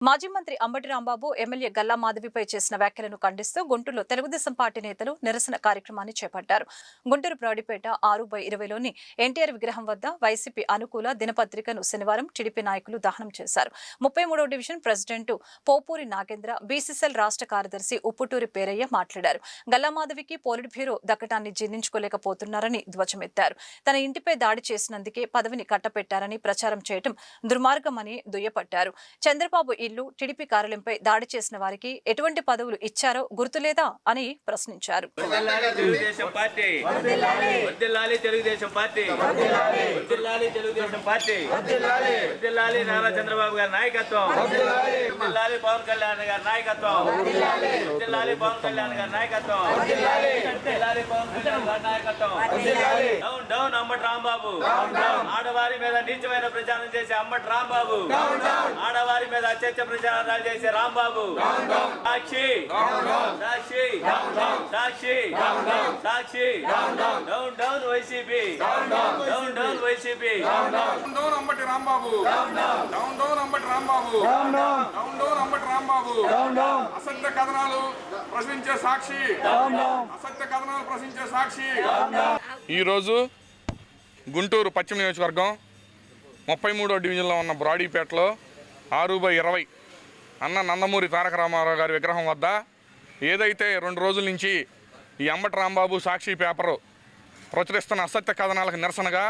మాజీ మంత్రి అంబటి రాంబాబు ఎమ్మెల్యే గల్లా మాధవిపై చేసిన వ్యాఖ్యలను ఖండిస్తూ గుంటూరులో తెలుగుదేశం పార్టీ నేతలు నిరసన కార్యక్రమాన్ని చేపట్టారు. గుంటూరు బ్రాడీపేట 6/20లోని ఎన్టీఆర్ విగ్రహం వద్ద వైసీపీ అనుకూల దినపత్రికను శనివారం టీడీపీ నాయకులు దహనం చేశారు. 33వ division president Popuri Nagendra, BCCL రాష్ట్ర కార్యదర్శి ఉప్పుటూరి పేరయ్య మాట్లాడారు. గల్లా మాధవికి పోలిట్ బ్యూరో దక్కటాన్ని జీర్ణించుకోలేకపోతున్నారని ధ్వజమెత్తారు. తన ఇంటిపై దాడి చేసినందుకే పదవిని కట్టపెట్టారని ప్రచారం చేయడం దుర్మార్గమని దుయ్యపట్టారు. చంద్రబాబు ఇల్లు, టీడీపీ కార్యాలయంపై దాడి చేసిన వారికి ఎటువంటి పదవులు ఇచ్చారో గుర్తులేదా అని ప్రశ్నించారు. చంద్రబాబు గారి నాయకత్వం, పవన్ కళ్యాణ్ గారి నాయకత్వం, పవన్ కళ్యాణ్ గారి నాయకత్వం, పవన్ కళ్యాణ్ గారి నాయకత్వం. డౌన్ డౌన్ అంబటి రాంబాబు, ఆడవారి మీద నీచమైన ప్రచారం చేసే అంబటి రాంబాబు, ఆడవారి మీద అత్యంత ప్రచారాలు చేసే Rambabu, Sakshi Sakshi Sakshi Sakshi. Down down YCP, down down YCP. Down Ambati Rambabu, down down Ambati Rambabu, down down Ambati Rambabu. అసత్య కథనాలు ప్రశ్నించే సాక్షి, అసత్య కథనాలు ప్రశ్నించే సాక్షి. ఈరోజు గుంటూరు పశ్చిమ నియోజకవర్గం 33వ డివిజన్లో ఉన్న బ్రాడీపేటలో 6/20 అన్న నందమూరి తారక రామారావు గారి విగ్రహం వద్ద ఏదైతే 2 రోజుల నుంచి ఈ అంబటి రాంబాబు సాక్షి పేపరు ప్రచురిస్తున్న అసత్య కథనాలకు నిరసనగా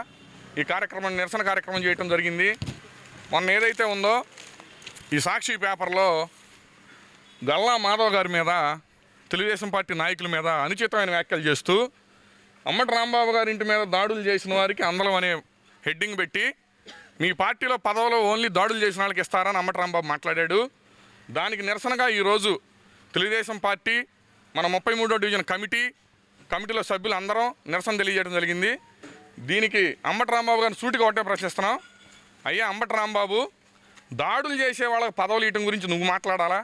ఈ నిరసన కార్యక్రమం చేయడం జరిగింది. మొన్న ఏదైతే ఉందో ఈ సాక్షి పేపర్లో గల్లా మాధవ్ గారి మీద, తెలుగుదేశం పార్టీ నాయకుల మీద అనుచితమైన వ్యాఖ్యలు చేస్తూ అంబటి రాంబాబు గారి ఇంటి మీద దాడులు చేసిన వారికి అందలం అనే హెడ్డింగ్ పెట్టి మీ పార్టీలో పదవులో ఓన్లీ దాడులు చేసిన వాళ్ళకి ఇస్తారని అంబటి రాంబాబు మాట్లాడాడు. దానికి నిరసనగా ఈరోజు తెలుగుదేశం పార్టీ మన 33వ డివిజన్ కమిటీలో సభ్యులు అందరం నిరసన తెలియజేయడం జరిగింది. దీనికి అంబటి రాంబాబు గారిని సూటిగా ఒకటే ప్రశ్నిస్తున్నాం. అయ్యా అంబటి రాంబాబు, దాడులు చేసే వాళ్ళకి పదవులు ఇవ్వడం గురించి నువ్వు మాట్లాడాలా?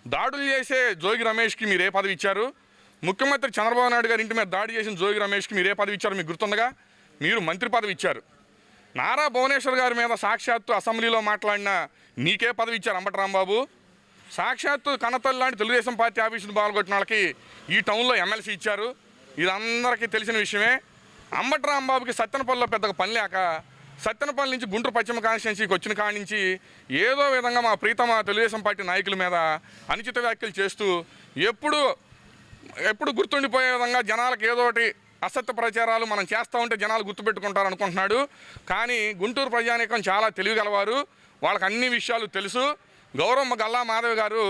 దాడులు చేసే జోగి రమేష్కి మీరు ఏ పదవి ఇచ్చారు? ముఖ్యమంత్రి చంద్రబాబు నాయుడు గారి ఇంటి మీద దాడి చేసిన జోగి రమేష్కి మీరు ఏ పదవి ఇచ్చారు? మీకు గుర్తుండగా మీరు మంత్రి పదవి ఇచ్చారు. నారా భువనేశ్వర్ గారి మీద సాక్షాత్తు అసెంబ్లీలో మాట్లాడిన నీకే పదవి ఇచ్చారు అంబటి రాంబాబు. సాక్షాత్తు కన్నతల్లి లాంటి తెలుగుదేశం పార్టీ ఆఫీసును బాల్గొట్టిన వాళ్ళకి ఈ టౌన్లో ఎమ్మెల్సీ ఇచ్చారు. ఇది అందరికీ తెలిసిన విషయమే. అంబటి రాంబాబుకి సత్తెనపల్లిలో పెద్దగా పని లేక సత్తెనపల్లి నుంచి గుంటూరు పశ్చిమ కాన్స్టిట్యున్సీకి వచ్చిన కాడి నుంచి ఏదో విధంగా మా ప్రీతమ తెలుగుదేశం పార్టీ నాయకుల మీద అనుచిత వ్యాఖ్యలు చేస్తూ ఎప్పుడు గుర్తుండిపోయే విధంగా జనాలకు ఏదో ఒకటి అసత్య ప్రచారాలు మనం చేస్తూ ఉంటే జనాలు గుర్తుపెట్టుకుంటారు అనుకుంటున్నాడు. కానీ గుంటూరు ప్రజానీకం చాలా తెలివిగలవారు, వాళ్ళకి అన్ని విషయాలు తెలుసు. గౌరమ్మ గల్లా మాధవి గారు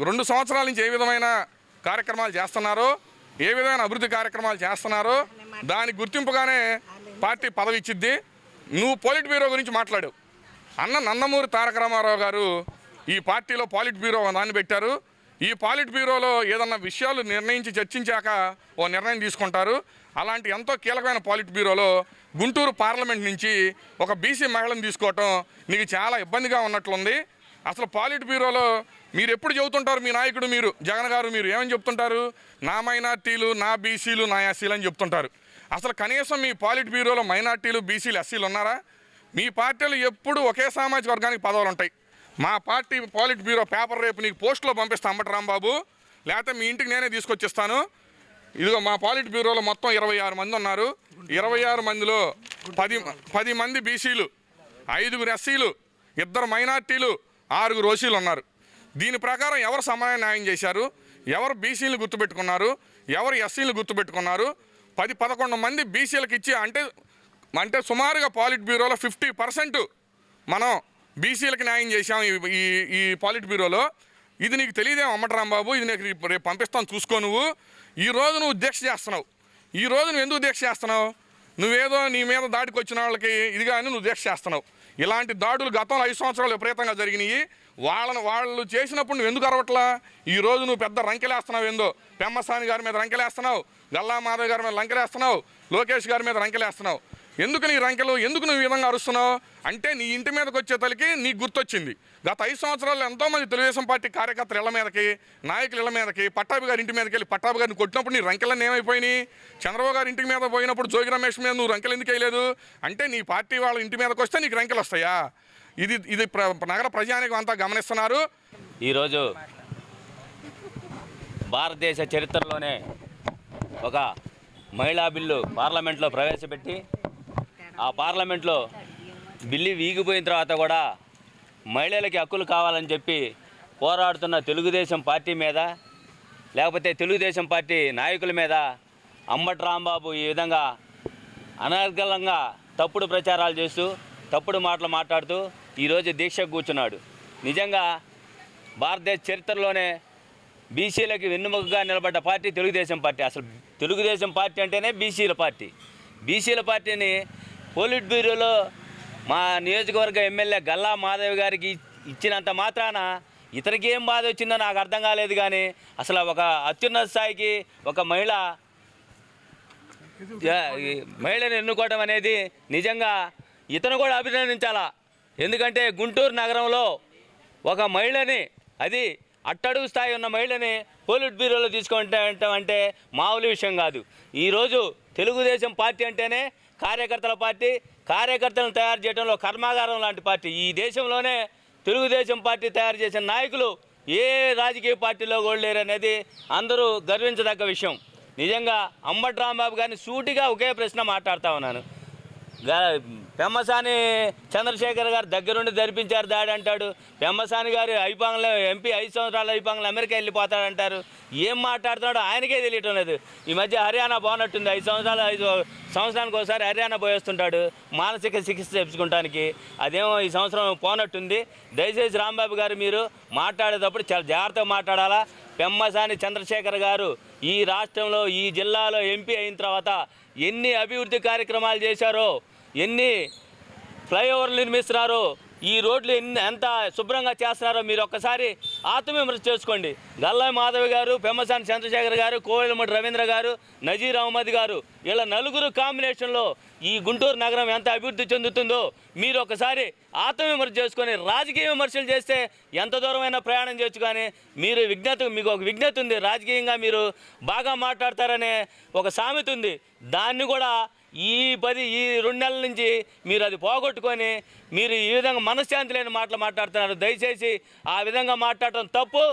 2 సంవత్సరాల నుంచి ఏ విధమైన కార్యక్రమాలు చేస్తున్నారో, ఏ విధమైన అభివృద్ధి కార్యక్రమాలు చేస్తున్నారో దానికి గుర్తింపుగానే పార్టీ పదవి ఇచ్చిద్ది. నువ్వు పోలిట్ బ్యూరో గురించి మాట్లాడు. అన్న నందమూరి తారక రామారావు గారు ఈ పార్టీలో పోలిట్ బ్యూరో దాన్ని పెట్టారు. ఈ పాలిట్ బ్యూరోలో ఏదన్నా విషయాలు నిర్ణయించి చర్చించాక ఓ నిర్ణయం తీసుకుంటారు. అలాంటి ఎంతో కీలకమైన పాలిట్ బ్యూరోలో గుంటూరు పార్లమెంట్ నుంచి ఒక బీసీ మహిళను తీసుకోవటం నీకు చాలా ఇబ్బందిగా ఉన్నట్లుంది. అసలు పాలిట్ బ్యూరోలో మీరు ఎప్పుడు చెబుతుంటారు, మీ నాయకుడు మీరు జగన్ గారు మీరు ఏమని చెప్తుంటారు? నా మైనార్టీలు, నా బీసీలు, నా ఎస్సీలు అని చెప్తుంటారు. అసలు కనీసం మీ పాలిట్ బ్యూరోలో మైనార్టీలు, బీసీలు, ఎస్సీలు ఉన్నారా? మీ పార్టీలు ఎప్పుడు ఒకే సామాజిక వర్గానికి పదవులు ఉంటాయి. మా పార్టీ పాలిట్ బ్యూరో పేపర్ రేపు నీకు పోస్టులో పంపిస్తా అంబటి రాంబాబు, లేకపోతే మీ ఇంటికి నేనే తీసుకొచ్చిస్తాను. ఇదిగో మా పాలిట్ బ్యూరోలో మొత్తం 26 మంది ఉన్నారు. 26 మందిలో 10 మంది బీసీలు, 5 ఎస్సీలు, 2 మైనార్టీలు, 6 ఓసీలు ఉన్నారు. దీని ప్రకారం ఎవరు సమాన న్యాయం చేశారు? ఎవరు బీసీలు గుర్తుపెట్టుకున్నారు? ఎవరు ఎస్సీలు గుర్తుపెట్టుకున్నారు? 10-11 మంది బీసీలకు ఇచ్చి అంటే సుమారుగా పాలిట్ బ్యూరోలో 50% మనం బీసీలకు న్యాయం చేశాం ఈ పాలిట్ బ్యూరోలో. ఇది నీకు తెలియదేమో అంబటి రాంబాబు, ఇది నీకు రేపు పంపిస్తాను చూసుకో. ఈరోజు నువ్వు దీక్ష చేస్తున్నావు. ఈరోజు నువ్వు ఎందుకు దీక్ష చేస్తున్నావు? నువ్వేదో నీ మీద దాడికి వచ్చిన వాళ్ళకి ఇదిగా అని నువ్వు దీక్ష చేస్తున్నావు. ఇలాంటి దాడులు గతంలో 5 సంవత్సరాలు విపరీతంగా జరిగినాయి. వాళ్ళు చేసినప్పుడు నువ్వు ఎందుకు అరవట్లా? ఈరోజు నువ్వు పెద్ద రంకెలేస్తున్నావు. ఏందో పెమ్మసాని గారి మీద రంకెలేస్తున్నావు, గల్లా మాధవ్ గారి మీద రంకెలేస్తున్నావు, లోకేష్ గారి మీద రంకెలేస్తున్నావు. ఎందుకు నీ రంకెలు? ఎందుకు నువ్వు ఈ విధంగా అరుస్తున్నావు? అంటే నీ ఇంటి మీదకి వచ్చే తలకి నీకు గుర్తొచ్చింది. గత 5 సంవత్సరాల్లో ఎంతోమంది తెలుగుదేశం పార్టీ కార్యకర్తలు ఇళ్ల మీదకి, నాయకుల ఇళ్ల మీదకి, పట్టాభి గారి ఇంటి మీదకి వెళ్ళి పట్టాభి గారిని కొట్టినప్పుడు నీ రంకెలన్నీ ఏమైపోయినాయి? చంద్రబాబు గారి ఇంటికి మీద పోయినప్పుడు జోగి రమేష్ మీద నువ్వు రంకెలు ఎందుకు వేయలేదు? అంటే నీ పార్టీ వాళ్ళ ఇంటి మీదకి వస్తే నీకు రంకెలు వస్తాయా? ఇది నగర ప్రజానీకం అంతా గమనిస్తున్నారు. ఈరోజు భారతదేశ చరిత్రలోనే ఒక మహిళా బిల్లు పార్లమెంట్లో ప్రవేశపెట్టి ఆ పార్లమెంట్లో బిల్లు వీగిపోయిన తర్వాత కూడా మహిళలకి హక్కులు కావాలని చెప్పి పోరాడుతున్న తెలుగుదేశం పార్టీ మీద, లేకపోతే తెలుగుదేశం పార్టీ నాయకుల మీద అంబటి రాంబాబు ఈ విధంగా అనర్గళంగా తప్పుడు ప్రచారాలు చేస్తూ తప్పుడు మాటలు మాట్లాడుతూ ఈరోజు దీక్షకు కూర్చున్నాడు. నిజంగా భారతదేశ చరిత్రలోనే బీసీలకి వెన్నుముకగా నిలబడ్డ పార్టీ తెలుగుదేశం పార్టీ. అసలు తెలుగుదేశం పార్టీ అంటేనే బీసీల పార్టీ. బీసీల పార్టీని పోలిట్ బ్యూరోలో మా నియోజకవర్గ ఎమ్మెల్యే గల్లా మాధవ్ గారికి ఇచ్చినంత మాత్రాన ఇతనికి ఏం బాధ వచ్చిందో నాకు అర్థం కాలేదు. కానీ అసలు ఒక అత్యున్నత స్థాయికి ఒక మహిళను ఎన్నుకోవడం అనేది నిజంగా ఇతను కూడా అభినందించాలా. ఎందుకంటే గుంటూరు నగరంలో ఒక మహిళని, అది అట్టడుగు స్థాయి ఉన్న మహిళని పోలిట్ బ్యూరోలో తీసుకుంటాం అంటే మామూలు విషయం కాదు. ఈరోజు తెలుగుదేశం పార్టీ అంటేనే కార్యకర్తల పార్టీ. కార్యకర్తలను తయారు చేయడంలో కర్మాగారం లాంటి పార్టీ. ఈ దేశంలోనే తెలుగుదేశం పార్టీ తయారు చేసిన నాయకులు ఏ రాజకీయ పార్టీలో కూడా లేరు అనేది అందరూ గర్వించదగ్గ విషయం. నిజంగా అంబటి రాంబాబు గారిని సూటిగా ఒకే ప్రశ్న మాట్లాడుతూ ఉన్నాను. పెమ్మసాని చంద్రశేఖర్ గారు దగ్గరుండి జరిపించారు దాడి అంటాడు. పెమ్మసాని గారు అయిపోంగంలో ఎంపీ 5 సంవత్సరాలు అయిపోంగంలో అమెరికా వెళ్ళిపోతాడంటారు. ఏం మాట్లాడుతున్నాడో ఆయనకే తెలియటం లేదు. ఈ మధ్య హర్యానా పోనట్టుంది. 5 సంవత్సరానికి ఒకసారి హర్యానా పోయేస్తుంటాడు మానసిక చికిత్స తెప్పించుకోవడానికి. అదేమో ఈ సంవత్సరం పోనట్టుంది. దయచేసి రాంబాబు గారు మీరు మాట్లాడేటప్పుడు చాలా జాగ్రత్తగా మాట్లాడాలా. పెమ్మసాని చంద్రశేఖర్ గారు ఈ రాష్ట్రంలో ఈ జిల్లాలో ఎంపీ అయిన తర్వాత ఎన్ని అభివృద్ధి కార్యక్రమాలు చేశారో, ఎన్ని ఫ్లైఓవర్లు నిర్మిస్తున్నారో, ఈ రోడ్లు ఎంత శుభ్రంగా చేస్తున్నారో మీరు ఒక్కసారి ఆత్మవిమర్శ చేసుకోండి. గల్లా మాధవ్ గారు, పెమ్మసాని చంద్రశేఖర్ గారు, కోవెలమూడి రవీంద్ర గారు, నజీర్ అహ్మద్ గారు, ఇలా నలుగురు కాంబినేషన్లో ఈ గుంటూరు నగరం ఎంత అభివృద్ధి చెందుతుందో మీరు ఒకసారి ఆత్మవిమర్శ చేసుకొని రాజకీయ విమర్శలు చేస్తే ఎంత దూరమైనా ప్రయాణం చేయొచ్చు. కానీ మీరు మీకు ఒక విజ్ఞత ఉంది. రాజకీయంగా మీరు బాగా మాట్లాడతారనే ఒక సామెత ఉంది. దాన్ని కూడా ఈ 2 నెలల నుంచి మీరు అది పోగొట్టుకొని మీరు ఈ విధంగా మనశ్శాంతి లేని మాటలు మాట్లాడుతున్నారు. దయచేసి ఆ విధంగా మాట్లాడటం తప్పు.